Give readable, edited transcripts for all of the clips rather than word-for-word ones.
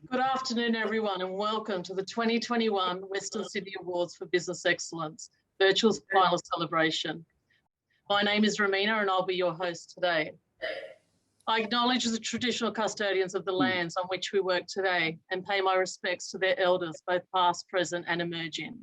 Good afternoon, everyone, and welcome to the 2021 Western Sydney Awards for Business Excellence virtual final celebration. My name is Romina and I'll be your host today. I acknowledge the traditional custodians of the lands on which we work today and pay my respects to their elders, both past, present and emerging.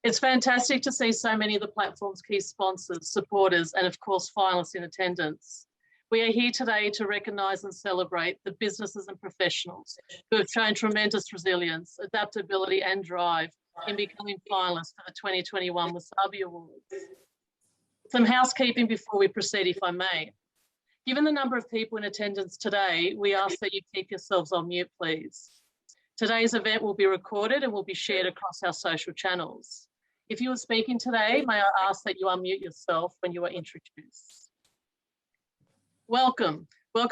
It's fantastic to see so many of the platform's key sponsors, supporters and of course finalists in attendance. We are here today to recognise and celebrate the businesses and professionals who have shown tremendous resilience, adaptability and drive in becoming finalists for the 2021 Wasabi Awards. Some housekeeping before we proceed, if I may. Given the number of people in attendance today, we ask that you keep yourselves on mute, please. Today's event will be recorded and will be shared across our social channels. If you are speaking today, may I ask that you unmute yourself when you are introduced. Welcome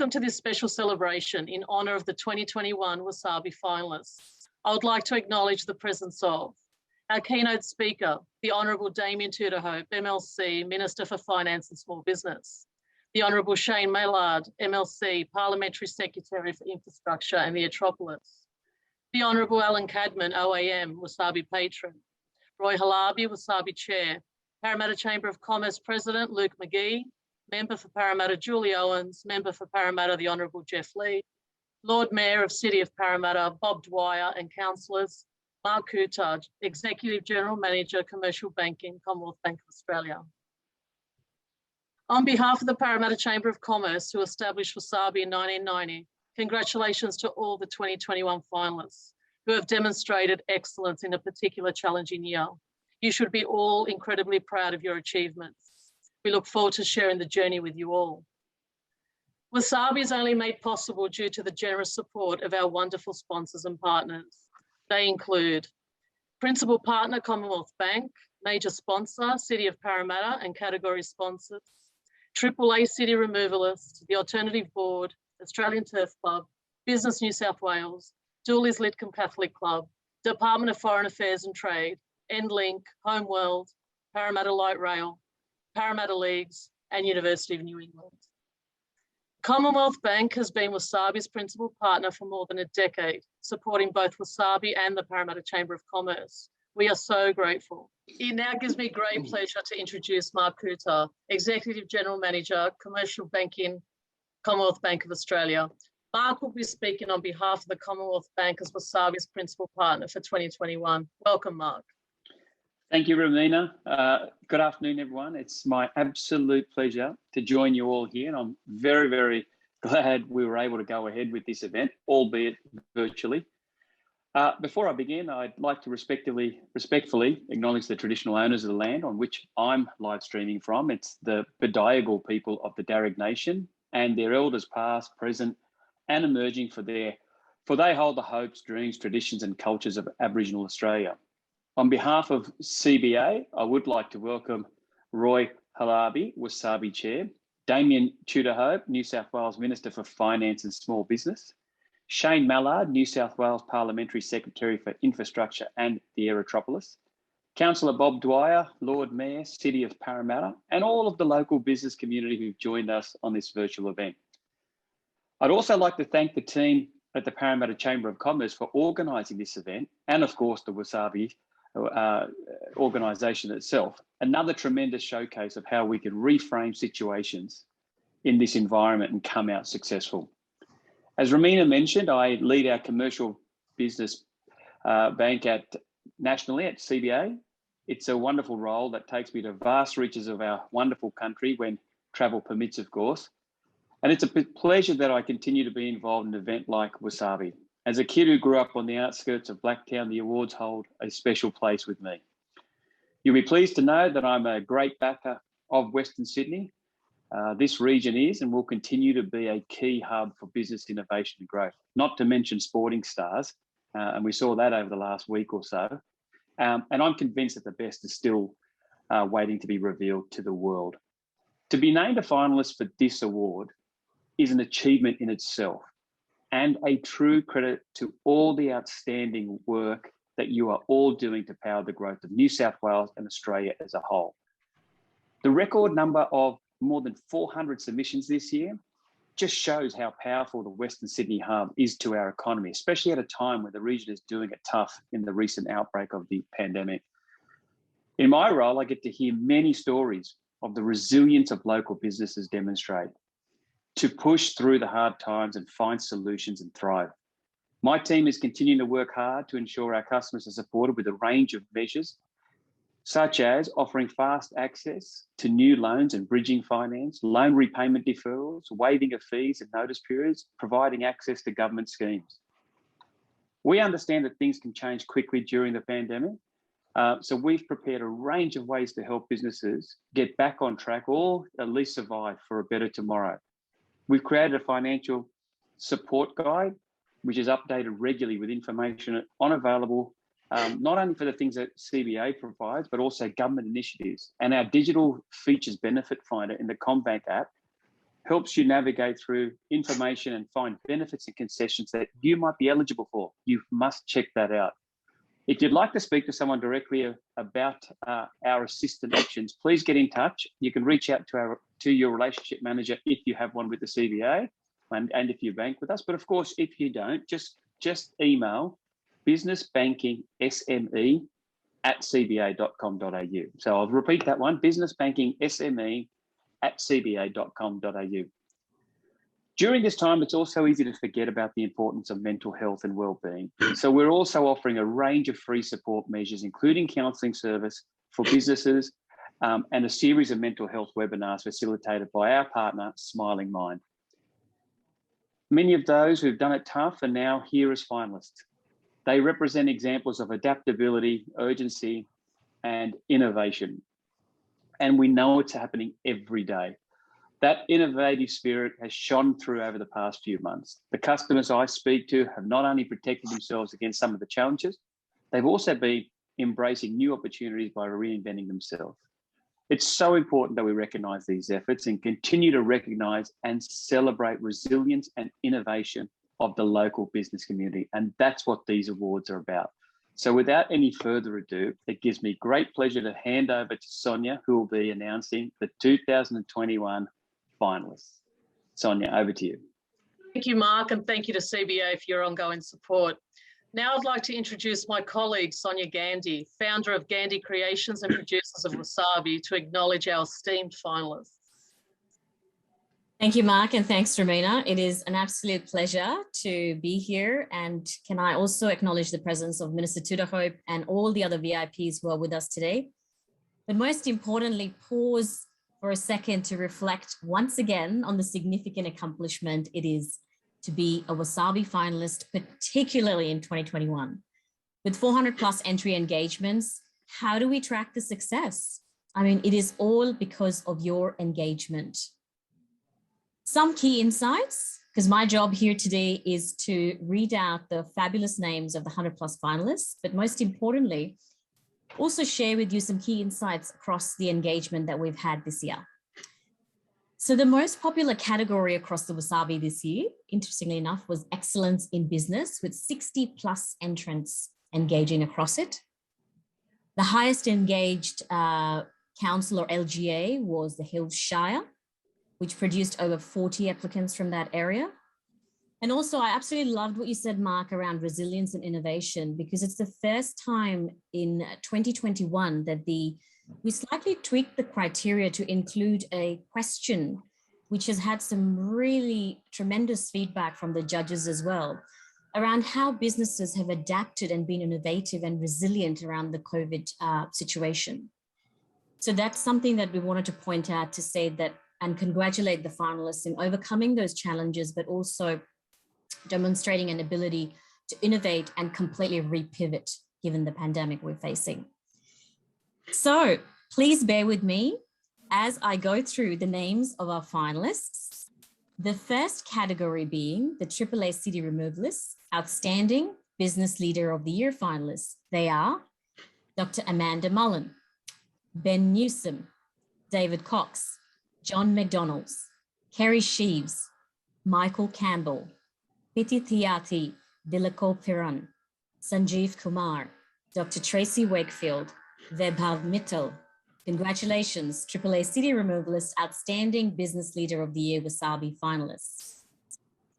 to this special celebration in honour of the 2021 Wasabi finalists. I would like to acknowledge the presence of our keynote speaker, the Honourable Damien Tudehope, MLC, Minister for Finance and Small Business, the Honourable Shayne Mallard, MLC, Parliamentary Secretary for Infrastructure and the Aerotropolis, the Honourable Alan Cadman, OAM, Wasabi Patron, Roy Halabi, Wasabi Chair, Parramatta Chamber of Commerce President Luke McGee, Member for Parramatta Julie Owens, Member for Parramatta the Honourable Jeff Lee, Lord Mayor of City of Parramatta Bob Dwyer and councillors, Mark Couter, Executive General Manager Commercial Banking, Commonwealth Bank of Australia. On behalf of the Parramatta Chamber of Commerce, who established Wasabi in 1990, congratulations to all the 2021 finalists who have demonstrated excellence in a particular challenging year. You should be all incredibly proud of your achievements. We look forward to sharing the journey with you all. Wasabi is only made possible due to the generous support of our wonderful sponsors and partners. They include Principal Partner Commonwealth Bank, Major Sponsor City of Parramatta and category sponsors, AAA City Removalists, the Alternative Board, Australian Turf Club, Business New South Wales, Duley's Lidcombe Catholic Club, Department of Foreign Affairs and Trade, EndLink, Homeworld, Parramatta Light Rail, Parramatta Leagues and University of New England. Commonwealth Bank has been Wasabi's principal partner for more than a decade, supporting both Wasabi and the Parramatta Chamber of Commerce. We are so grateful. It now gives me great pleasure to introduce Mark Couter, Executive General Manager, Commercial Banking, Commonwealth Bank of Australia. Mark will be speaking on behalf of the Commonwealth Bank as Wasabi's principal partner for 2021. Welcome, Mark. Thank you, Romina. Good afternoon, everyone. It's my absolute pleasure to join you all here, and I'm very, very glad we were able to go ahead with this event, albeit virtually. Before I begin, I'd like to respectfully acknowledge the traditional owners of the land on which I'm live streaming from. It's the Bediagal people of the Darug Nation and their elders past, present and emerging, for they hold the hopes, dreams, traditions and cultures of Aboriginal Australia. On behalf of CBA, I would like to welcome Roy Halabi, Wasabi Chair, Damien Tudehope, New South Wales Minister for Finance and Small Business, Shayne Mallard, New South Wales Parliamentary Secretary for Infrastructure and the Aerotropolis, Councillor Bob Dwyer, Lord Mayor, City of Parramatta, and all of the local business community who've joined us on this virtual event. I'd also like to thank the team at the Parramatta Chamber of Commerce for organising this event, and of course the Wasabi organisation itself. Another tremendous showcase of how we can reframe situations in this environment and come out successful. As Romina mentioned, I lead our commercial business bank nationally at CBA. It's a wonderful role that takes me to vast reaches of our wonderful country when travel permits, of course. And it's a pleasure that I continue to be involved in an event like Wasabi. As a kid who grew up on the outskirts of Blacktown, the awards hold a special place with me. You'll be pleased to know that I'm a great backer of Western Sydney. This region is and will continue to be a key hub for business innovation and growth, not to mention sporting stars. And we saw that over the last week or so. And I'm convinced that the best is still waiting to be revealed to the world. To be named a finalist for this award is an achievement in itself, and a true credit to all the outstanding work that you are all doing to power the growth of New South Wales and Australia as a whole. The record number of more than 400 submissions this year just shows how powerful the Western Sydney hub is to our economy, especially at a time when the region is doing it tough in the recent outbreak of the pandemic. In my role, I get to hear many stories of the resilience of local businesses demonstrate to push through the hard times and find solutions and thrive. My team is continuing to work hard to ensure our customers are supported with a range of measures, such as offering fast access to new loans and bridging finance, loan repayment deferrals, waiving of fees and notice periods, providing access to government schemes. We understand that things can change quickly during the pandemic, so we've prepared a range of ways to help businesses get back on track or at least survive for a better tomorrow. We've created a financial support guide, which is updated regularly with information available, not only for the things that CBA provides, but also government initiatives. And our digital features benefit finder in the CommBank app helps you navigate through information and find benefits and concessions that you might be eligible for. You must check that out. If you'd like to speak to someone directly about our assistant options, please get in touch. You can reach out to your relationship manager if you have one with the CBA and if you bank with us. But of course, if you don't, just email businessbankingsme@cba.com.au. So I'll repeat that one, businessbankingsme@cba.com.au. During this time, it's also easy to forget about the importance of mental health and wellbeing. So we're also offering a range of free support measures, including counselling service for businesses and a series of mental health webinars facilitated by our partner, Smiling Mind. Many of those who've done it tough are now here as finalists. They represent examples of adaptability, urgency, and innovation. And we know it's happening every day. That innovative spirit has shone through over the past few months. The customers I speak to have not only protected themselves against some of the challenges, they've also been embracing new opportunities by reinventing themselves. It's so important that we recognise these efforts and continue to recognise and celebrate resilience and innovation of the local business community. And that's what these awards are about. So without any further ado, it gives me great pleasure to hand over to Sonia, who will be announcing the 2021 finalists. Sonia, over to you. Thank you, Mark, and thank you to CBA for your ongoing support. Now I'd like to introduce my colleague, Sonia Gandhi, founder of Gandhi Creations and producers of Wasabi, to acknowledge our esteemed finalists. Thank you, Mark, and thanks, Romina. It is an absolute pleasure to be here. And can I also acknowledge the presence of Minister Tudehope and all the other VIPs who are with us today. But most importantly, pause for a second to reflect once again on the significant accomplishment it is to be a Wasabi finalist, particularly in 2021. With 400 plus entry engagements, how do we track the success? I mean, it is all because of your engagement. Some key insights, because my job here today is to read out the fabulous names of the 100 plus finalists, but most importantly, also share with you some key insights across the engagement that we've had this year. So the most popular category across the Wasabi this year, interestingly enough, was excellence in business, with 60 plus entrants engaging across it. The highest engaged council or LGA was the Hills Shire, which produced over 40 applicants from that area. And also, I absolutely loved what you said, Mark, around resilience and innovation, because it's the first time in 2021 that we slightly tweaked the criteria to include a question, which has had some really tremendous feedback from the judges as well, around how businesses have adapted and been innovative and resilient around the COVID situation. So that's something that we wanted to point out to say that and congratulate the finalists in overcoming those challenges, but also demonstrating an ability to innovate and completely repivot given the pandemic we're facing. So please bear with me as I go through the names of our finalists. The first category being the AAA City Removalists, Outstanding Business Leader of the Year finalists. They are Dr. Amanda Mullen, Ben Newsom, David Cox, John McDonald's, Kerry Sheaves, Michael Campbell, Piti Thiati Dilako Piran, Sanjeev Kumar, Dr. Tracy Wakefield, Vaibhav Mittal, Congratulations, AAA City Removalist Outstanding Business Leader of the Year Wasabi finalists.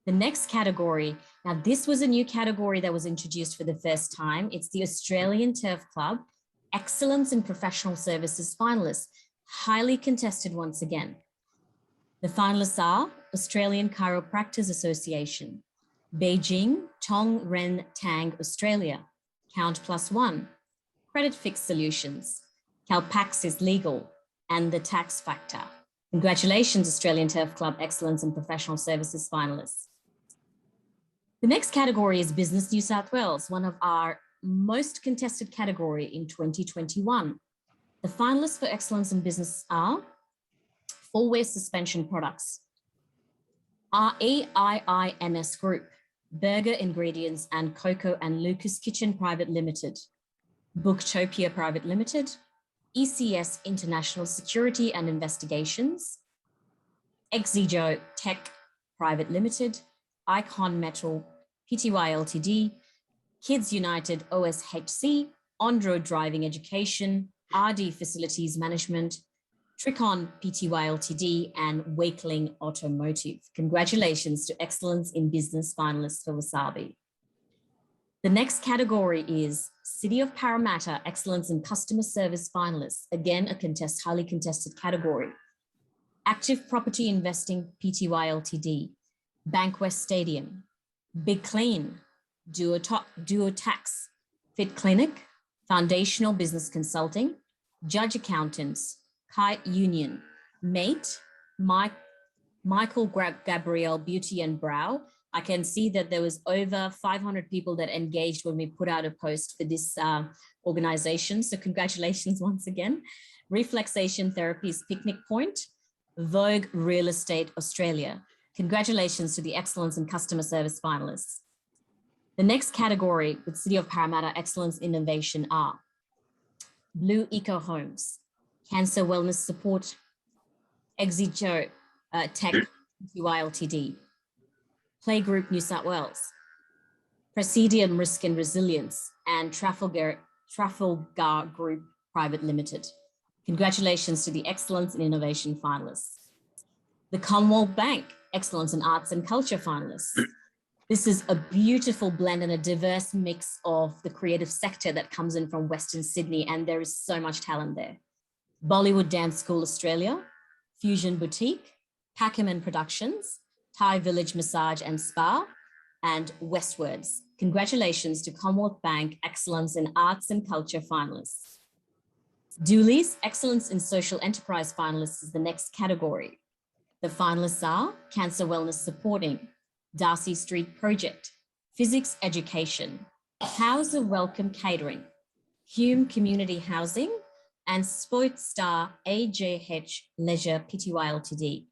The next category, now this was a new category that was introduced for the first time. It's the Australian Turf Club Excellence in Professional Services finalists, highly contested once again. The finalists are Australian Chiropractors Association, Beijing Tong Ren Tang Australia, Count Plus One, Credit Fix Solutions, Calpaxis Legal, and The Tax Factor. Congratulations, Australian Turf Club Excellence in Professional Services finalists. The next category is Business New South Wales, one of our most contested category in 2021. The finalists for Excellence in Business are Four-Way Suspension Products, REIIMS Group, Burger Ingredients and Coco and Lucas Kitchen Private Limited, Booktopia Private Limited, ECS International Security and Investigations, Exijo Tech Private Limited, Icon Metal Pty Ltd, Kids United OSHC, On-Road Driving Education, RD Facilities Management, Tricon Pty Ltd, and Wakeling Automotive. Congratulations to Excellence in Business finalists for Wasabi. The next category is City of Parramatta Excellence in Customer Service finalists. Again, a highly contested category. Active Property Investing Pty Ltd, Bankwest Stadium, Big Clean, Duo Tax, Fit Clinic, Foundational Business Consulting, Judge Accountants, Kite Union, Mate, Michael Gabrielle Beauty and Brow. I can see that there was over 500 people that engaged when we put out a post for this organization. So congratulations once again. Reflexation Therapies Picnic Point, Vogue Real Estate Australia. Congratulations to the Excellence in Customer Service finalists. The next category with City of Parramatta Excellence Innovation are Blue Eco Homes, Cancer Wellness Support, Exijo Tech Pty Ltd, Playgroup New South Wales, Presidium Risk and Resilience, and Trafalgar Group Private Limited. Congratulations to the Excellence in Innovation finalists. The Commonwealth Bank Excellence in Arts and Culture finalists. This is a beautiful blend and a diverse mix of the creative sector that comes in from Western Sydney, and there is so much talent there. Bollywood Dance School Australia, Fusion Boutique, Packerman Productions, Thai Village Massage and Spa, and Westwards. Congratulations to Commonwealth Bank Excellence in Arts and Culture finalists. Duley's Excellence in Social Enterprise finalists is the next category. The finalists are Cancer Wellness Supporting, Darcy Street Project, Physics Education, House of Welcome Catering, Hume Community Housing, and Sportstar AJH Leisure Pty Ltd.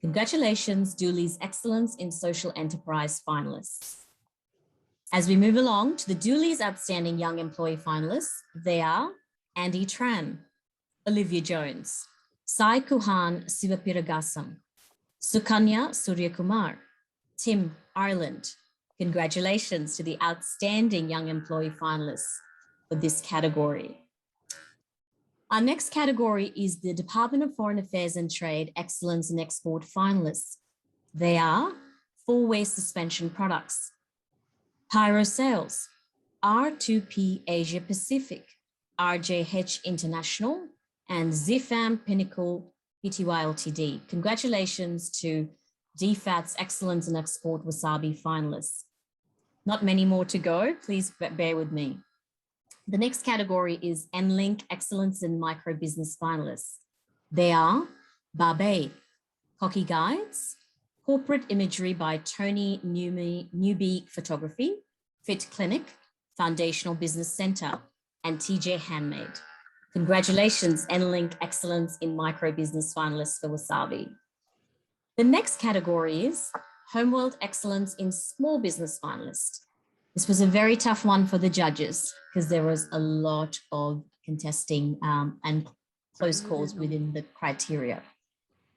Congratulations, Duley's Excellence in Social Enterprise finalists. As we move along to the Duley's Outstanding Young Employee finalists, they are Andy Tran, Olivia Jones, Sai Kuhan Sivapiragasam, Sukanya Suryakumar, Tim Ireland. Congratulations to the Outstanding Young Employee finalists for this category. Our next category is the Department of Foreign Affairs and Trade Excellence in Export finalists. They are Four-Way Suspension Products, Pyro Sales, R2P Asia Pacific, RJH International, and Zifam Pinnacle Pty Ltd. Congratulations to DFAT's Excellence in Export Wasabi finalists. Not many more to go, please bear with me. The next category is NLink Excellence in Micro Business finalists. They are Barbet, Cocky Guides, Corporate Imagery by Tony Newby Photography, Fit Clinic, Foundational Business Center, and TJ Handmade. Congratulations, NLink Excellence in Micro Business finalists for Wasabi. The next category is Homeworld Excellence in Small Business finalists. This was a very tough one for the judges because there was a lot of contesting and close calls within the criteria.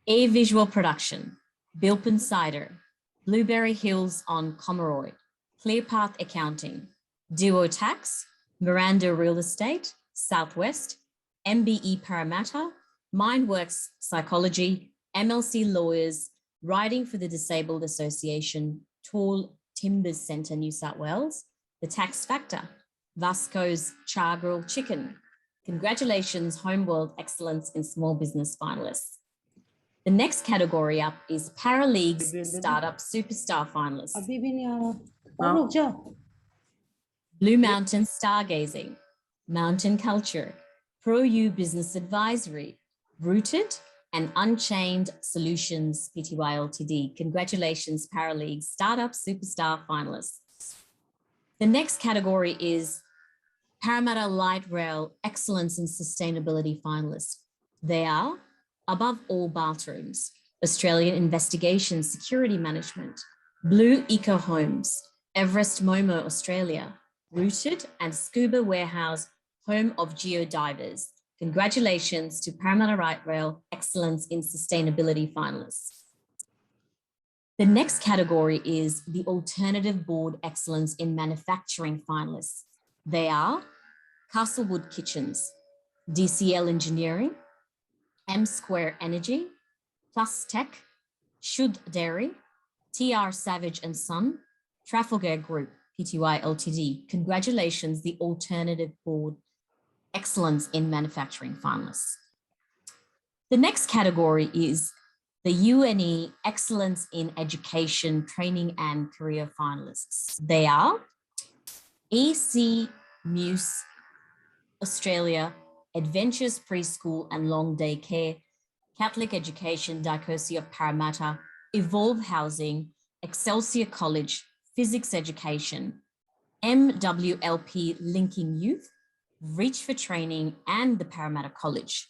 A Visual Production, Bilpin Cider, Blueberry Hills on Comaroy, Clearpath Accounting, Duo Tax, Miranda Real Estate, Southwest, MBE Parramatta, Mindworks Psychology, MLC Lawyers, Writing for the Disabled Association, Tall Timbers Centre, New South Wales, The Tax Factor, Vasco's Char Grilled Chicken. Congratulations, Homeworld Excellence in Small Business finalists. The next category up is Paraleagues Startup Superstar finalists. Blue Mountain Stargazing, Mountain Culture, Pro-U Business Advisory, Rooted and Unchained Solutions Pty Ltd. Congratulations, Paraleagues Startup Superstar finalists. The next category is Parramatta Light Rail Excellence in Sustainability finalists. They are Above All Bathrooms, Australian Investigation Security Management, Blue Eco Homes, Everest Momo Australia, Rooted and Scuba Warehouse, Home of Geodivers. Congratulations to Parramatta Light Rail Excellence in Sustainability finalists. The next category is the Alternative Board Excellence in Manufacturing finalists. They are Castlewood Kitchens, DCL Engineering, M Square Energy, Plus Tech, Should Dairy, TR Savage and Son, Trafalgar Group, Pty Ltd. Congratulations, the Alternative Board Excellence in Manufacturing finalists. The next category is the UNE Excellence in Education, Training and Career finalists. They are EC Muse Australia, Adventures Preschool and Long Day Care, Catholic Education, Diocese of Parramatta, Evolve Housing, Excelsior College, Physics Education, MWLP Linking Youth, Reach for Training and the Parramatta College.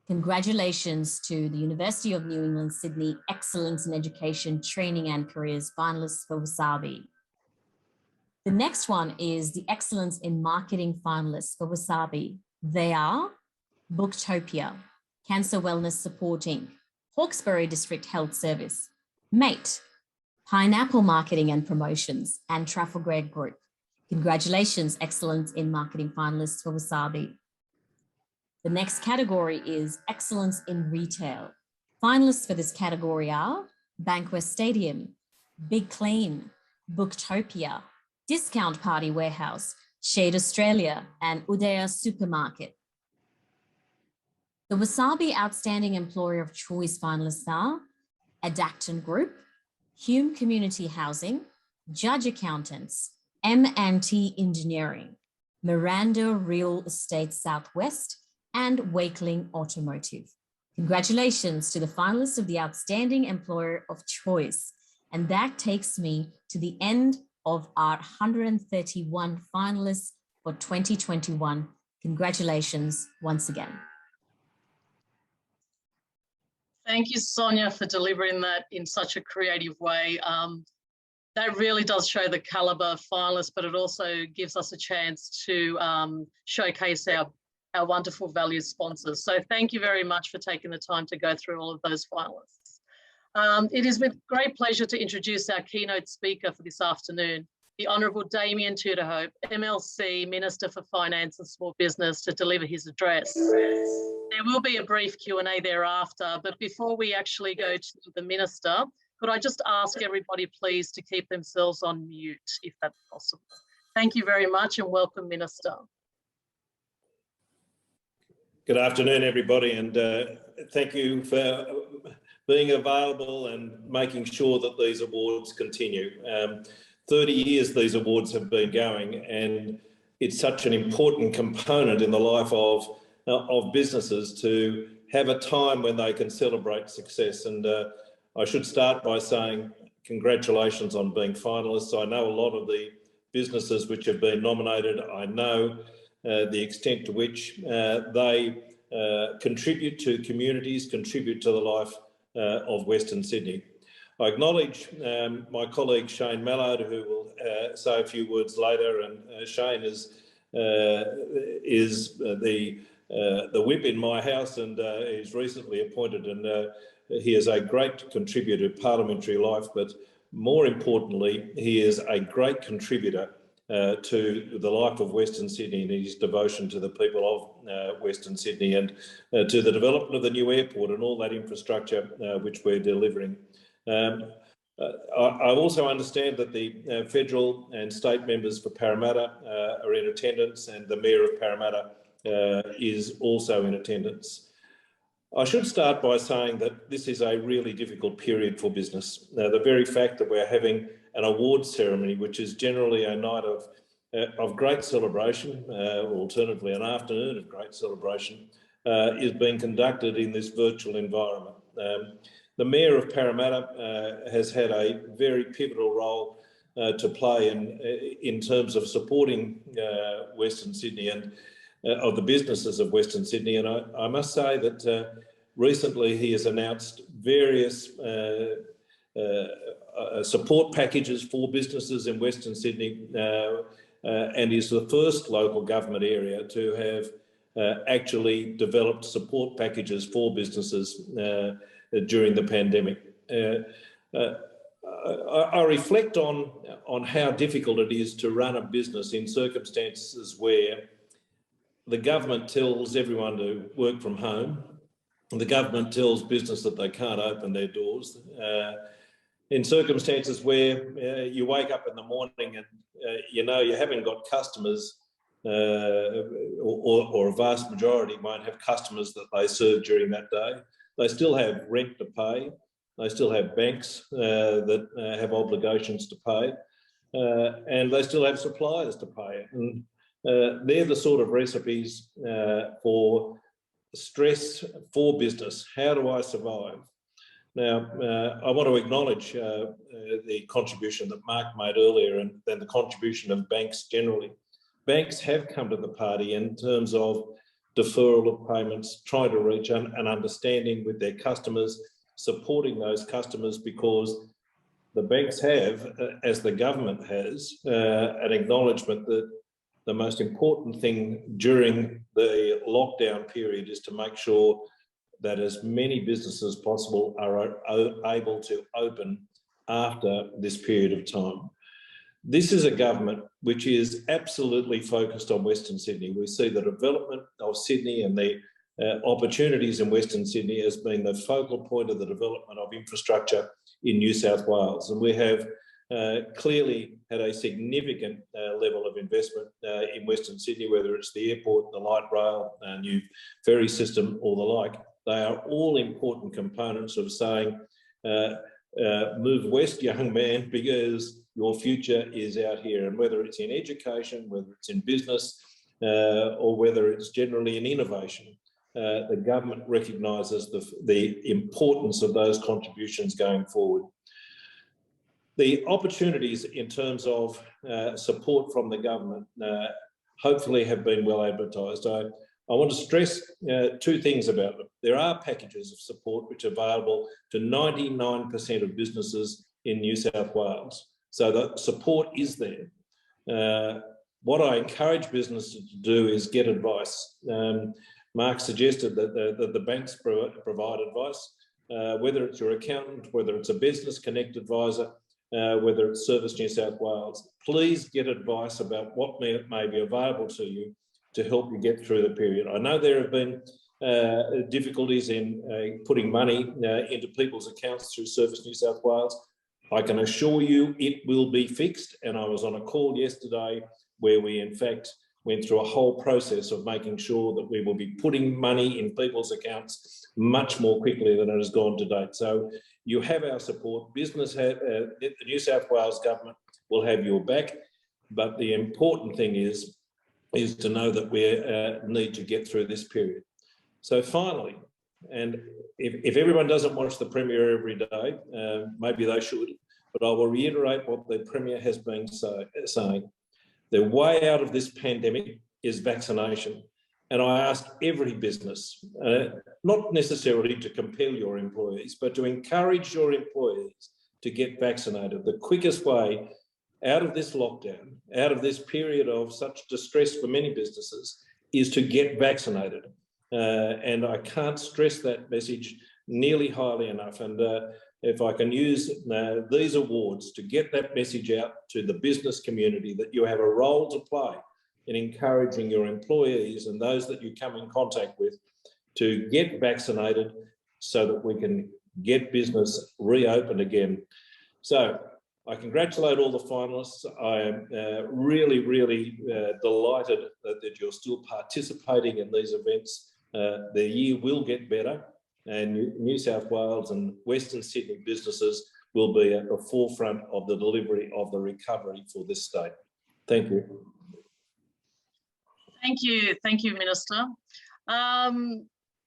Congratulations to the University of New England, Sydney Excellence in Education, Training and Careers finalists for Wasabi. The next one is the Excellence in Marketing finalists for Wasabi. They are Booktopia, Cancer Wellness Supporting, Hawkesbury District Health Service, MATE, Pineapple Marketing and Promotions, and Trafalgar Group. Congratulations, Excellence in Marketing finalists for Wasabi. The next category is Excellence in Retail. Finalists for this category are Bankwest Stadium, Big Clean, Booktopia, Discount Party Warehouse, Shade Australia, and Udaya Supermarket. The Wasabi Outstanding Employer of Choice finalists are Adacton Group, Hume Community Housing, Judge Accountants, M&T Engineering, Miranda Real Estate Southwest, and Wakeling Automotive. Congratulations to the finalists of the Outstanding Employer of Choice. And that takes me to the end of our 131 finalists for 2021. Congratulations once again. Thank you, Sonia, for delivering that in such a creative way. That really does show the calibre of finalists, but it also gives us a chance to showcase our wonderful valued sponsors. So thank you very much for taking the time to go through all of those finalists. It is with great pleasure to introduce our keynote speaker for this afternoon, the Honourable Damien Tudehope, MLC Minister for Finance and Small Business, to deliver his address. There will be a brief Q&A thereafter, but before we actually go to the Minister, could I just ask everybody please to keep themselves on mute if that's possible. Thank you very much and welcome, Minister. Good afternoon, everybody, and thank you for being available and making sure that these awards continue. 30 years these awards have been going, and it's such an important component in the life of businesses to have a time when they can celebrate success. And I should start by saying congratulations on being finalists. I know a lot of the businesses which have been nominated. I know the extent to which they contribute to communities, contribute to the life of Western Sydney. I acknowledge my colleague Shayne Mallard, who will say a few words later, and Shayne is the whip in my house, and he's recently appointed, and he is a great contributor to parliamentary life, but more importantly, he is a great contributor to the life of Western Sydney and his devotion to the people of Western Sydney, and to the development of the new airport and all that infrastructure which we're delivering. I also understand that the federal and state members for Parramatta are in attendance, and the Mayor of Parramatta is also in attendance. I should start by saying that this is a really difficult period for business. The very fact that we're having an awards ceremony, which is generally a night of great celebration, or alternatively an afternoon of great celebration, is being conducted in this virtual environment. The Mayor of Parramatta has had a very pivotal role to play in terms of supporting Western Sydney and of the businesses of Western Sydney. And I must say that recently he has announced various support packages for businesses in Western Sydney, and is the first local government area to have actually developed support packages for businesses during the pandemic. I reflect on how difficult it is to run a business in circumstances where the government tells everyone to work from home, and the government tells business that they can't open their doors, in circumstances where you wake up in the morning and you know you haven't got customers, or a vast majority won't have customers that they serve during that day. They still have rent to pay. They still have banks that have obligations to pay, and they still have suppliers to pay. And they're the sort of recipes for stress for business. How do I survive? Now, I want to acknowledge the contribution that Mark made earlier, and then the contribution of banks generally. Banks have come to the party in terms of deferral of payments, trying to reach an understanding with their customers, supporting those customers, because the banks have, as the government has, an acknowledgement that the most important thing during the lockdown period is to make sure that as many businesses as possible are able to open after this period of time. This is a government which is absolutely focused on Western Sydney. We see the development of Sydney and the opportunities in Western Sydney as being the focal point of the development of infrastructure in New South Wales. And we have clearly had a significant level of investment in Western Sydney, whether it's the airport, the light rail, new ferry system or the like. They are all important components of saying, move west, young man, because your future is out here. And whether it's in education, whether it's in business, or whether it's generally in innovation, the government recognises the importance of those contributions going forward. The opportunities in terms of support from the government hopefully have been well advertised. I want to stress two things about them. There are packages of support which are available to 99% of businesses in New South Wales. So the support is there. What I encourage businesses to do is get advice. Mark suggested that the banks provide advice, whether it's your accountant, whether it's a Business Connect advisor, whether it's Service New South Wales. Please get advice about what may be available to you to help you get through the period. I know there have been difficulties in putting money into people's accounts through Service New South Wales. I can assure you it will be fixed, and I was on a call yesterday where we in fact went through a whole process of making sure that we will be putting money in people's accounts much more quickly than it has gone to date. So you have our support. The New South Wales government will have your back, but the important thing is to know that we need to get through this period. So finally, and if everyone doesn't watch the Premier every day, maybe they should, but I will reiterate what the Premier has been saying. The way out of this pandemic is vaccination. And I ask every business, not necessarily to compel your employees, but to encourage your employees to get vaccinated. The quickest way out of this lockdown, out of this period of such distress for many businesses, is to get vaccinated. And I can't stress that message nearly highly enough. And if I can use these awards to get that message out to the business community that you have a role to play in encouraging your employees and those that you come in contact with to get vaccinated so that we can get business reopened again. So I congratulate all the finalists. I am really, really delighted that you're still participating in these events. The year will get better, and New South Wales and Western Sydney businesses will be at the forefront of the delivery of the recovery for this state. Thank you. Thank you, Minister.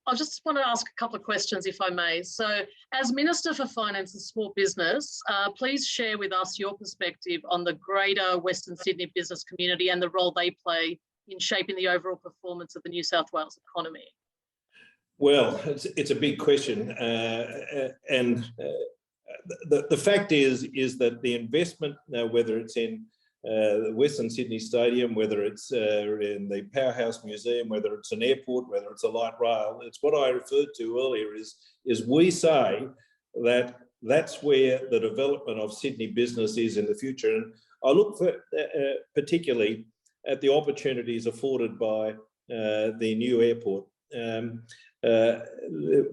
I just want to ask a couple of questions, if I may. So, as Minister for Finance and Small Business, please share with us your perspective on the greater Western Sydney business community and the role they play in shaping the overall performance of the New South Wales economy. Well, it's a big question, and the fact is that the investment, whether it's in the Western Sydney Stadium, whether it's in the Powerhouse Museum, whether it's an airport, whether it's a light rail, it's what I referred to earlier. Is we say that that's where the development of Sydney business is in the future, and I look for particularly at the opportunities afforded by the new airport.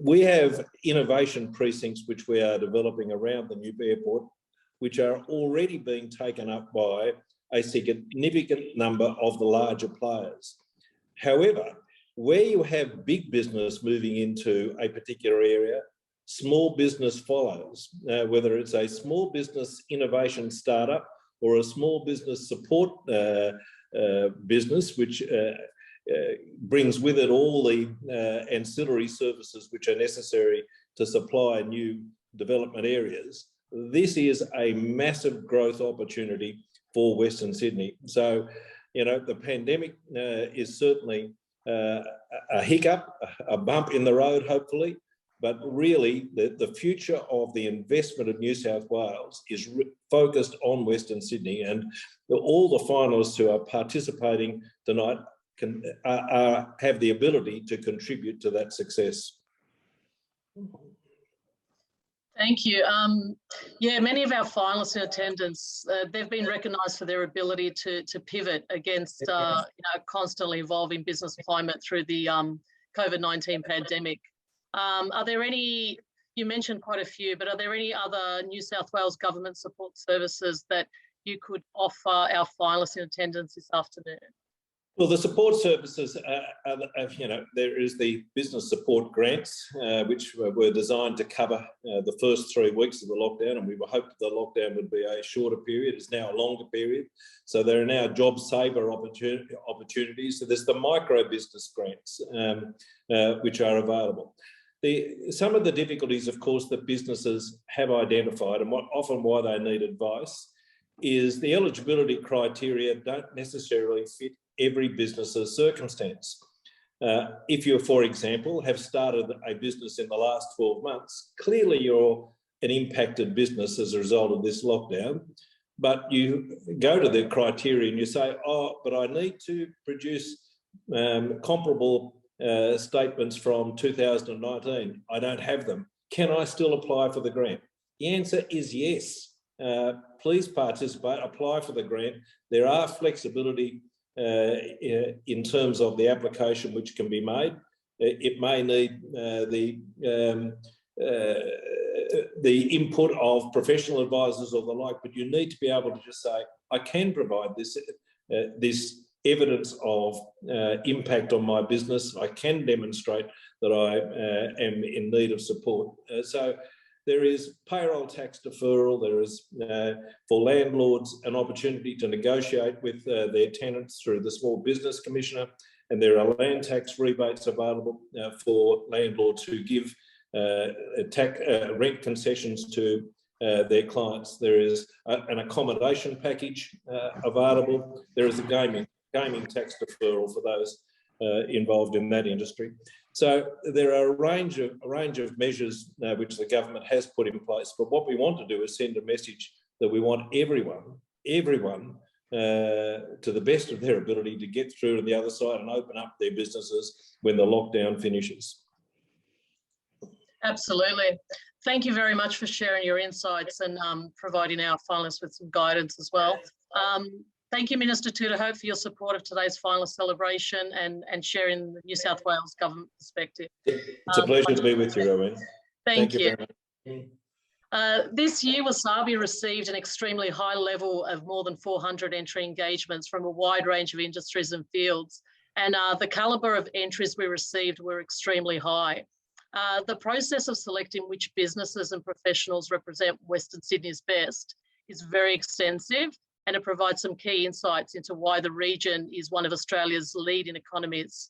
We have innovation precincts which we are developing around the new airport, which are already being taken up by a significant number of the larger players. However, where you have big business moving into a particular area, small business follows, whether it's a small business innovation startup or a small business support business, which brings with it all the ancillary services which are necessary to supply new development areas. This is a massive growth opportunity for Western Sydney. So, you know, the pandemic is certainly a hiccup, a bump in the road, hopefully, but really the future of the investment of New South Wales is focused on Western Sydney, and all the finalists who are participating tonight have the ability to contribute to that success. Thank you. Yeah, many of our finalists in attendance, they've been recognised for their ability to pivot against you know, constantly evolving business climate through the COVID-19 pandemic. Are there any, you mentioned quite a few, but are there any other New South Wales government support services that you could offer our finalists in attendance this afternoon? Well, the support services, you know, there is the business support grants, which were designed to cover the first 3 weeks of the lockdown, and we were hoping the lockdown would be a shorter period. It's now a longer period. So there are now job saver opportunities. So there's the micro business grants, which are available. Some of the difficulties, of course, that businesses have identified, and often why they need advice, is the eligibility criteria don't necessarily fit every business's circumstance. If you, for example, have started a business in the last 12 months, clearly you're an impacted business as a result of this lockdown, but you go to the criteria and you say, oh, but I need to produce comparable statements from 2019. I don't have them. Can I still apply for the grant? The answer is yes. Please participate, apply for the grant. There are flexibility in terms of the application which can be made. It may need the input of professional advisors or the like, but you need to be able to just say, I can provide this evidence of impact on my business. I can demonstrate that I am in need of support. So there is payroll tax deferral. There is, for landlords, an opportunity to negotiate with their tenants through the Small Business Commissioner, and there are land tax rebates available for landlords who give rent concessions to their clients. There is an accommodation package available. There is a gaming tax deferral for those involved in that industry. So there are a range of measures which the government has put in place. But what we want to do is send a message that we want everyone to the best of their ability to get through to the other side and open up their businesses when the lockdown finishes. Absolutely. Thank you very much for sharing your insights and providing our finalists with some guidance as well. Thank you, Minister Tudehope, for your support of today's finalist celebration and sharing the New South Wales government perspective. It's a pleasure to be with you, Rowena. Thank you. Very much. This year, Wasabi received an extremely high level of more than 400 entry engagements from a wide range of industries and fields. And the calibre of entries we received were extremely high. The process of selecting which businesses and professionals represent Western Sydney's best is very extensive, and it provides some key insights into why the region is one of Australia's leading economies.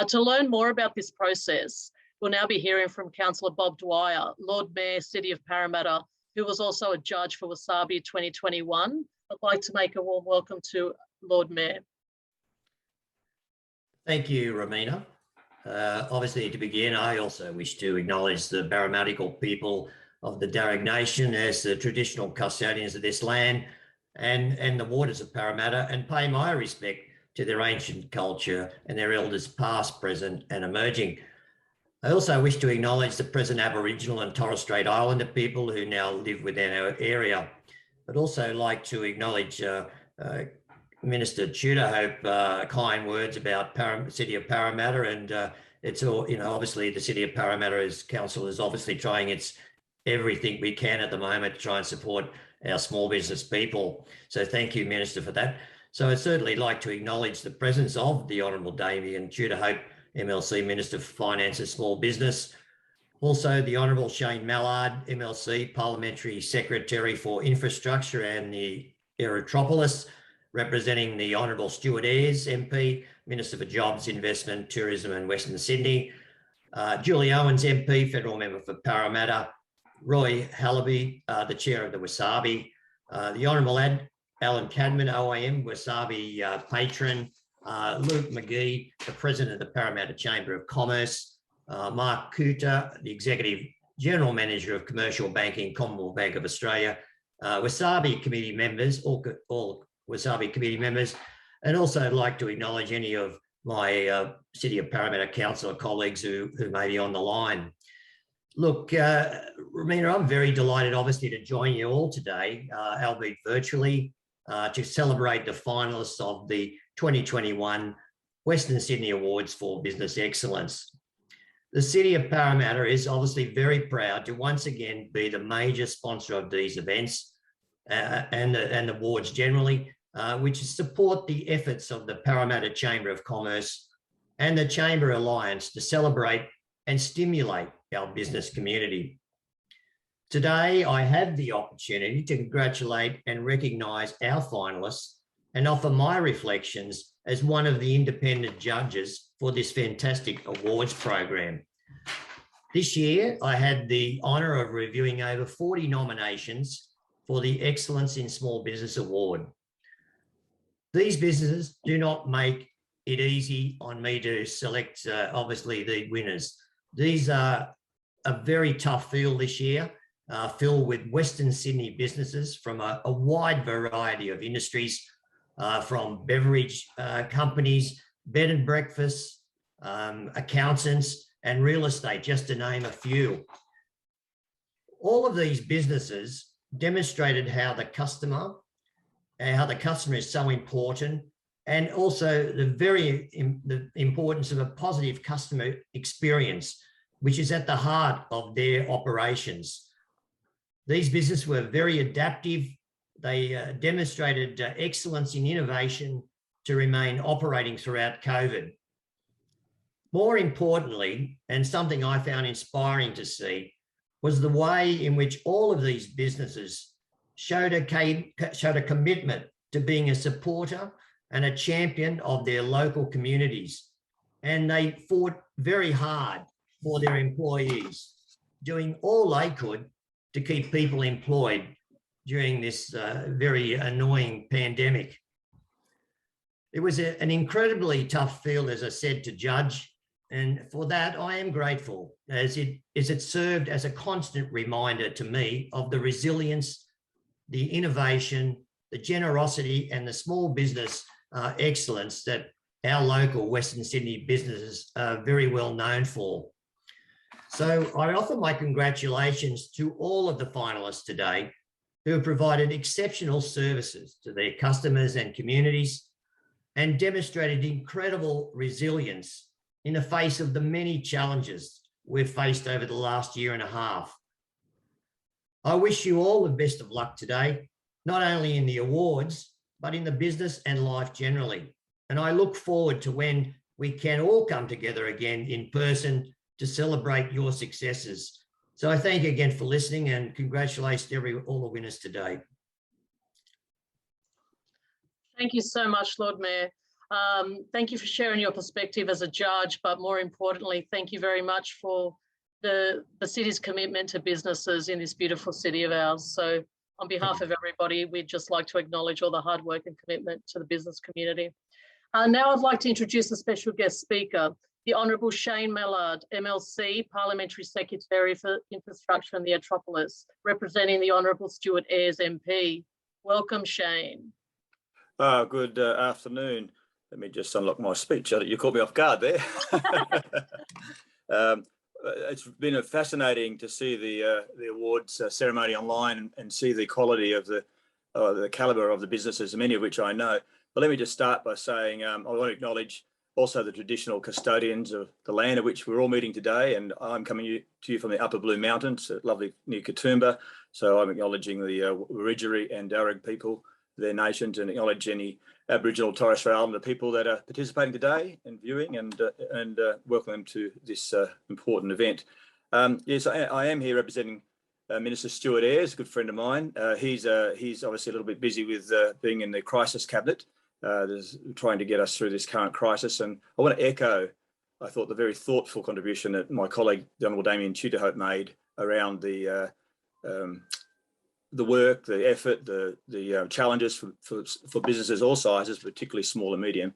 To learn more about this process, we'll now be hearing from Councillor Bob Dwyer, Lord Mayor, City of Parramatta, who was also a judge for Wasabi 2021. I'd like to make a warm welcome to Lord Mayor. Thank you, Rowena. Obviously, to begin, I also wish to acknowledge the Parramatta people of the Darug Nation as the traditional custodians of this land and the waters of Parramatta, and pay my respect to their ancient culture and their elders past, present and emerging. I also wish to acknowledge the present Aboriginal and Torres Strait Islander people who now live within our area. I'd also like to acknowledge Minister Tudehope kind words about City of Parramatta, and it's all, obviously the City of Parramatta's council is obviously trying its everything we can at the moment to try and support our small business people. So thank you, Minister, for that. So I'd certainly like to acknowledge the presence of the Honourable Damien Tudehope, MLC Minister for Finance and Small Business. Also the Honourable Shayne Mallard, MLC Parliamentary Secretary for Infrastructure and the Aerotropolis, representing the Honourable Stuart Ayres, MP, Minister for Jobs, Investment, Tourism and Western Sydney. Julie Owens, MP, Federal Member for Parramatta. Roy Hallaby, the Chair of the Wasabi. The Honourable Alan Cadman, OIM, Wasabi patron. Luke McGee, the President of the Parramatta Chamber of Commerce. Mark Couter, the Executive General Manager of Commercial Banking, Commonwealth Bank of Australia. Wasabi committee members, all Wasabi committee members, and also I'd like to acknowledge any of my City of Parramatta councillor colleagues who may be on the line. Look, Rowena, I'm very delighted obviously to join you all today, albeit virtually, to celebrate the finalists of the 2021 Western Sydney Awards for Business Excellence. The City of Parramatta is obviously very proud to once again be the major sponsor of these events and awards generally, which support the efforts of the Parramatta Chamber of Commerce and the Chamber Alliance to celebrate and stimulate our business community. Today, I have the opportunity to congratulate and recognise our finalists and offer my reflections as one of the independent judges for this fantastic awards program. This year, I had the honour of reviewing over 40 nominations for the Excellence in Small Business Award. These businesses do not make it easy on me to select, obviously, the winners. These are a very tough field this year, filled with Western Sydney businesses from a wide variety of industries, from beverage companies, bed and breakfast, accountants, and real estate, just to name a few. All of these businesses demonstrated how the customer is so important, and also the importance of a positive customer experience, which is at the heart of their operations. These businesses were very adaptive. They demonstrated excellence in innovation to remain operating throughout COVID. More importantly, and something I found inspiring to see, was the way in which all of these businesses showed a commitment to being a supporter and a champion of their local communities. And they fought very hard for their employees, doing all they could to keep people employed during this very annoying pandemic. It was an incredibly tough field, as I said, to judge. And for that, I am grateful, as it served as a constant reminder to me of the resilience, the innovation, the generosity, and the small business excellence that our local Western Sydney businesses are very well known for. So I offer my congratulations to all of the finalists today who have provided exceptional services to their customers and communities and demonstrated incredible resilience in the face of the many challenges we've faced over the last year and a half. I wish you all the best of luck today, not only in the awards, but in the business and life generally. And I look forward to when we can all come together again in person to celebrate your successes. So I thank you again for listening and congratulations to all the winners today. Thank you so much, Lord Mayor. Thank you for sharing your perspective as a judge, but more importantly, thank you very much for the city's commitment to businesses in this beautiful city of ours. So on behalf of everybody, we'd just like to acknowledge all the hard work and commitment to the business community. Now I'd like to introduce a special guest speaker, the Honourable Shayne Mallard, MLC, Parliamentary Secretary for Infrastructure and the Aerotropolis, representing the Honourable Stuart Ayres MP. Welcome, Shayne. Good afternoon. Let me just unlock my speech. You caught me off guard there. It's been fascinating to see the awards ceremony online and see the quality of the calibre of the businesses, many of which I know. But let me just start by saying I want to acknowledge also the traditional custodians of the land of which we're all meeting today. And I'm coming to you from the Upper Blue Mountains, lovely near Couter. So I'm acknowledging the Wiradjuri and Darug people, their nations, and acknowledge any Aboriginal, Torres Strait Islander people that are participating today and viewing, and welcome them to this important event. Yes, I am here representing Minister Stuart Ayres, a good friend of mine. He's obviously a little bit busy with being in the crisis cabinet, trying to get us through this current crisis. And I want to echo, I thought, the very thoughtful contribution that my colleague, the Honourable Damien Tudehope, made around the work, the effort, the challenges for businesses all sizes, particularly small and medium,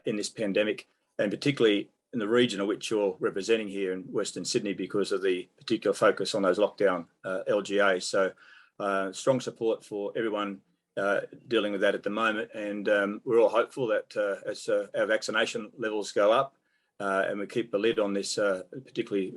in this pandemic, and particularly in the region of which you're representing here in Western Sydney because of the particular focus on those lockdown LGAs. So strong support for everyone dealing with that at the moment. And we're all hopeful that as our vaccination levels go up and we keep the lid on this particularly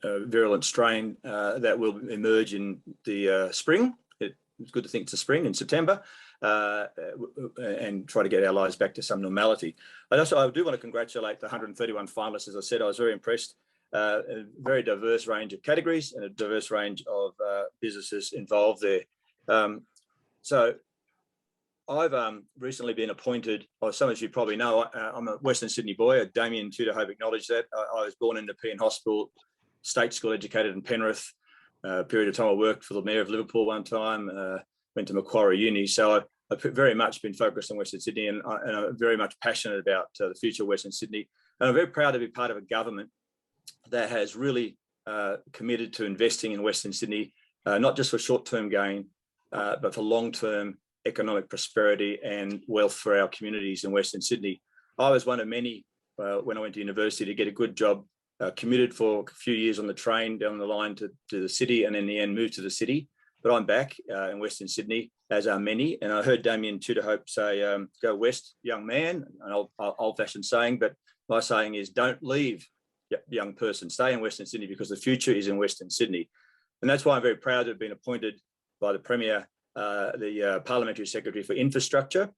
virulent strain that will emerge in the spring. It's good to think it's the spring in September, and try to get our lives back to some normality. And also, I do want to congratulate the 131 finalists. As I said, I was very impressed. A very diverse range of categories and a diverse range of businesses involved there. So I've recently been appointed, or some of you probably know, I'm a Western Sydney boy. Damien Tudehope acknowledged that. I was born in Nepean Hospital, state school educated in Penrith. A period of time I worked for the Mayor of Liverpool one time, went to Macquarie Uni. So I've very much been focused on Western Sydney, and I'm very much passionate about the future of Western Sydney. And I'm very proud to be part of a government that has really committed to investing in Western Sydney, not just for short-term gain, but for long-term economic prosperity and wealth for our communities in Western Sydney. I was one of many when I went to university to get a good job, commuted for a few years on the train down the line to the city, and in the end moved to the city. But I'm back in Western Sydney, as are many. And I heard Damien Tudehope say, go west, young man, an old-fashioned saying, but my saying is don't leave, young person, stay in Western Sydney because the future is in Western Sydney. And that's why I'm very proud to have been appointed by the Premier, the Parliamentary Secretary for Infrastructure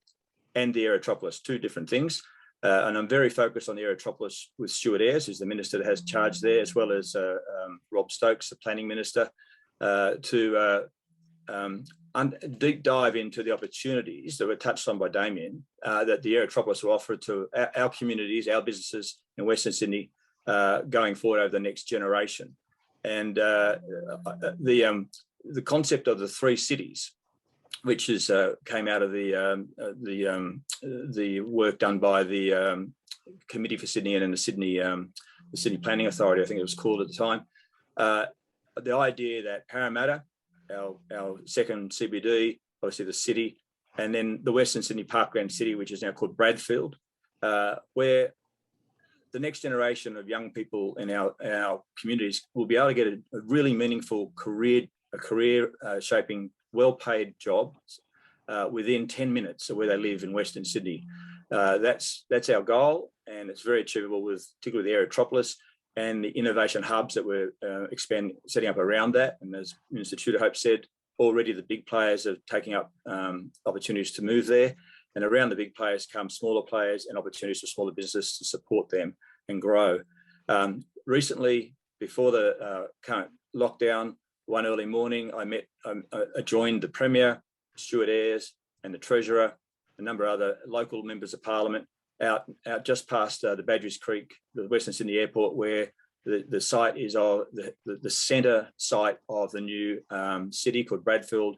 and the Aerotropolis, two different things. And I'm very focused on the Aerotropolis with Stuart Ayres, who's the Minister that has charge there, as well as Rob Stokes, the Planning Minister, to deep dive into the opportunities that were touched on by Damien, that the Aerotropolis will offer to our communities, our businesses in Western Sydney going forward over the next generation. And the concept of the three cities, which is came out of the work done by the Committee for Sydney and the Sydney Planning Authority, I think it was called at the time. The idea that Parramatta, our second CBD, obviously the city, and then the Western Sydney Parkland City, which is now called Bradfield, where the next generation of young people in our communities will be able to get a really meaningful career shaping, well-paid job within 10 minutes of where they live in Western Sydney. That's our goal, and it's very achievable with, particularly the Aerotropolis. and the innovation hubs that we're setting up around that. And as Minister Tudehope said, already the big players are taking up opportunities to move there. And around the big players come smaller players and opportunities for smaller businesses to support them and grow. Recently, before the current lockdown, one early morning, I joined the Premier, Stuart Ayres, and the Treasurer, a number of other local members of Parliament, out just past the Badgerys Creek, the Western Sydney Airport, where the site is the centre site of the new city called Bradfield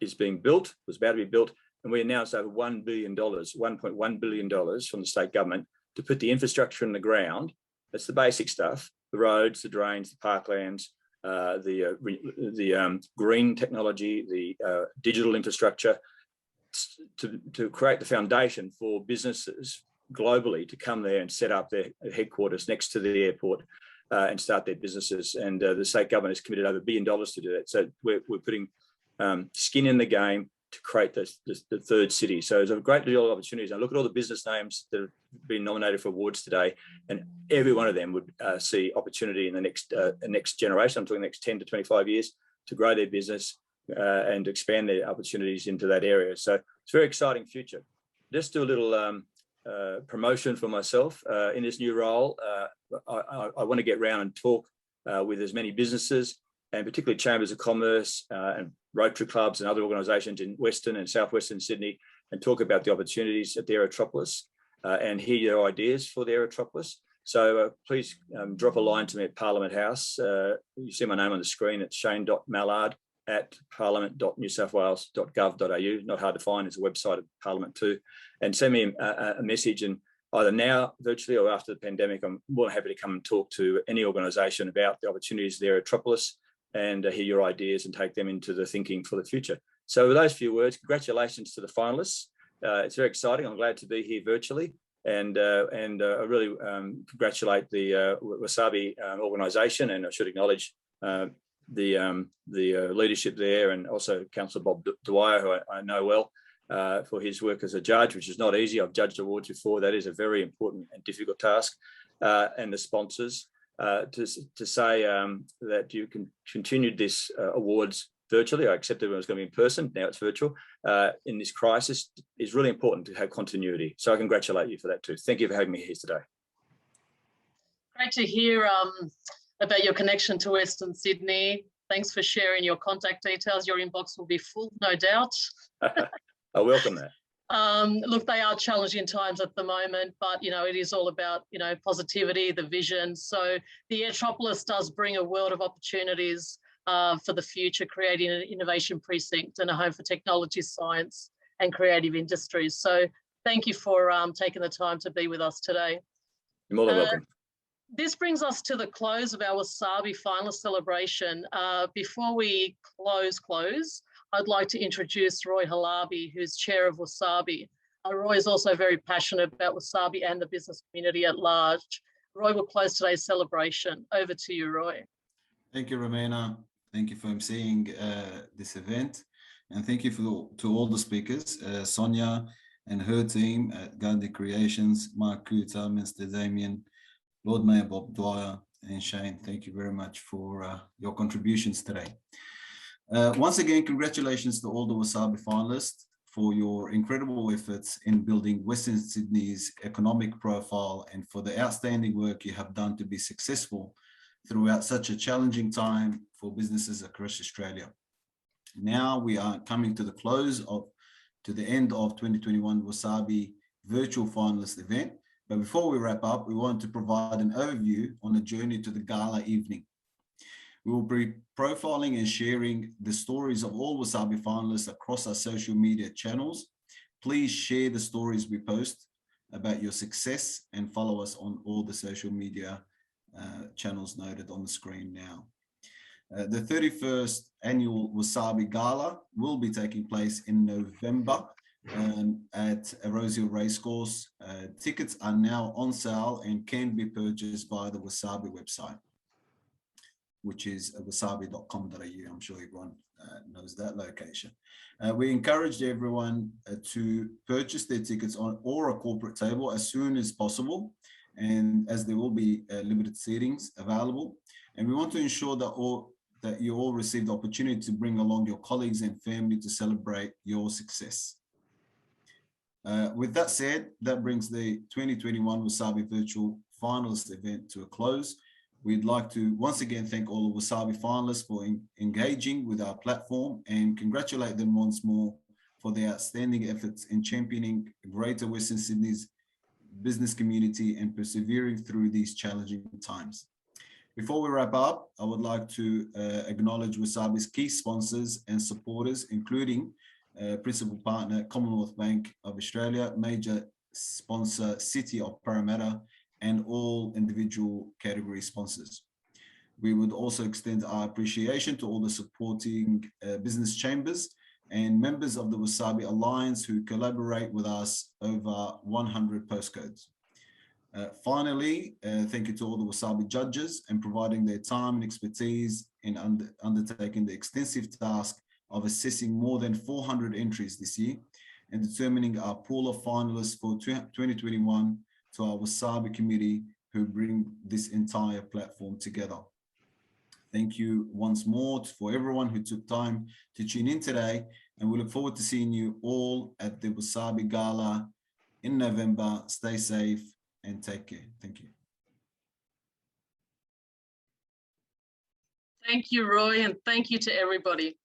is being built, was about to be built, and we announced over $1 billion, $1.1 billion from the state government to put the infrastructure in the ground. That's the basic stuff: the roads, the drains, the parklands, the green technology, the digital infrastructure, to create the foundation for businesses globally to come there and set up their headquarters next to the airport and start their businesses. And the state government has committed over $1 billion to do that. So we're putting skin in the game to create the third city. So there's a great deal of opportunities. I look at all the business names that have been nominated for awards today, and every one of them would see opportunity in the next generation. I'm talking the next 10 to 25 years to grow their business and expand their opportunities into that area. So it's a very exciting future. Just do a little promotion for myself in this new role. I want to get around and talk with as many businesses, and particularly chambers of commerce and Rotary clubs and other organisations in Western and Southwestern Sydney, and talk about the opportunities at the Aerotropolis and hear your ideas for the Aerotropolis. So please drop a line to me at Parliament House. You see my name on the screen. It's shayne.mallard@parliament.newsouthwales.gov.au. Not hard to find. It's a website of Parliament too. And send me a message, and either now, virtually, or after the pandemic, I'm more than happy to come and talk to any organisation about the opportunities of the Aerotropolis and hear your ideas and take them into the thinking for the future. So with those few words, congratulations to the finalists. It's very exciting. I'm glad to be here virtually, and I really congratulate the Wasabi organisation, and I should acknowledge the leadership there, and also Councillor Bob Dwyer, who I know well, for his work as a judge, which is not easy. I've judged awards before. That is a very important and difficult task, and the sponsors. To say that you continued this awards virtually. I accepted it was going to be in person. Now it's virtual. In this crisis, is really important to have continuity. So I congratulate you for that too. Thank you for having me here today. Great to hear about your connection to Western Sydney. Thanks for sharing your contact details. Your inbox will be full, no doubt. I welcome that. Look, they are challenging times at the moment, but, it is all about, positivity, the vision. So the Aerotropolis does bring a world of opportunities for the future, creating an innovation precinct and a home for technology, science and creative industries. So thank you for taking the time to be with us today. You're more than welcome. This brings us to the close of our Wasabi finalist celebration. Before we close, I'd like to introduce Roy Halabi, who's chair of Wasabi. Roy is also very passionate about Wasabi and the business community at large. Roy will close today's celebration. Over to you, Roy. Thank you, Romana. Thank you for emceeing this event. And thank you to all the speakers, Sonia and her team at Gandhi Creations, Mark Couter, Mr. Damien, Lord Mayor Bob Dwyer, and Shayne. Thank you very much for your contributions today. Once again, congratulations to all the Wasabi finalists for your incredible efforts in building Western Sydney's economic profile, and for the outstanding work you have done to be successful throughout such a challenging time for businesses across Australia. Now we are coming to the end of 2021 Wasabi virtual finalist event. But before we wrap up, we want to provide an overview on the journey to the gala evening. We will be profiling and sharing the stories of all Wasabi finalists across our social media channels. Please share the stories we post about your success and follow us on all the social media channels noted on the screen now. The 31st annual Wasabi Gala will be taking place in November at Rosehill Racecourse. Tickets are now on sale and can be purchased via the Wasabi website, which is wasabi.com.au. I'm sure everyone knows that location. We encourage everyone to purchase their tickets on or a corporate table as soon as possible, and as there will be limited seatings available. And we want to ensure that you all receive the opportunity to bring along your colleagues and family to celebrate your success. With that said, that brings the 2021 Wasabi Virtual Finalist event to a close. We'd like to once again thank all the Wasabi finalists for engaging with our platform and congratulate them once more for their outstanding efforts in championing Greater Western Sydney's business community and persevering through these challenging times. Before we wrap up, I would like to acknowledge Wasabi's key sponsors and supporters, including principal partner Commonwealth Bank of Australia, major sponsor City of Parramatta, and all individual category sponsors. We would also extend our appreciation to all the supporting business chambers and members of the Wasabi Alliance who collaborate with us over 100 postcodes. Finally, thank you to all the Wasabi judges and providing their time and expertise in undertaking the extensive task of assessing more than 400 entries this year and determining our pool of finalists for 2021 to our Wasabi committee who bring this entire platform together. Thank you once more for everyone who took time to tune in today, and we look forward to seeing you all at the Wasabi Gala in November. Stay safe and take care. Thank you. Thank you, Roy, and thank you to everybody.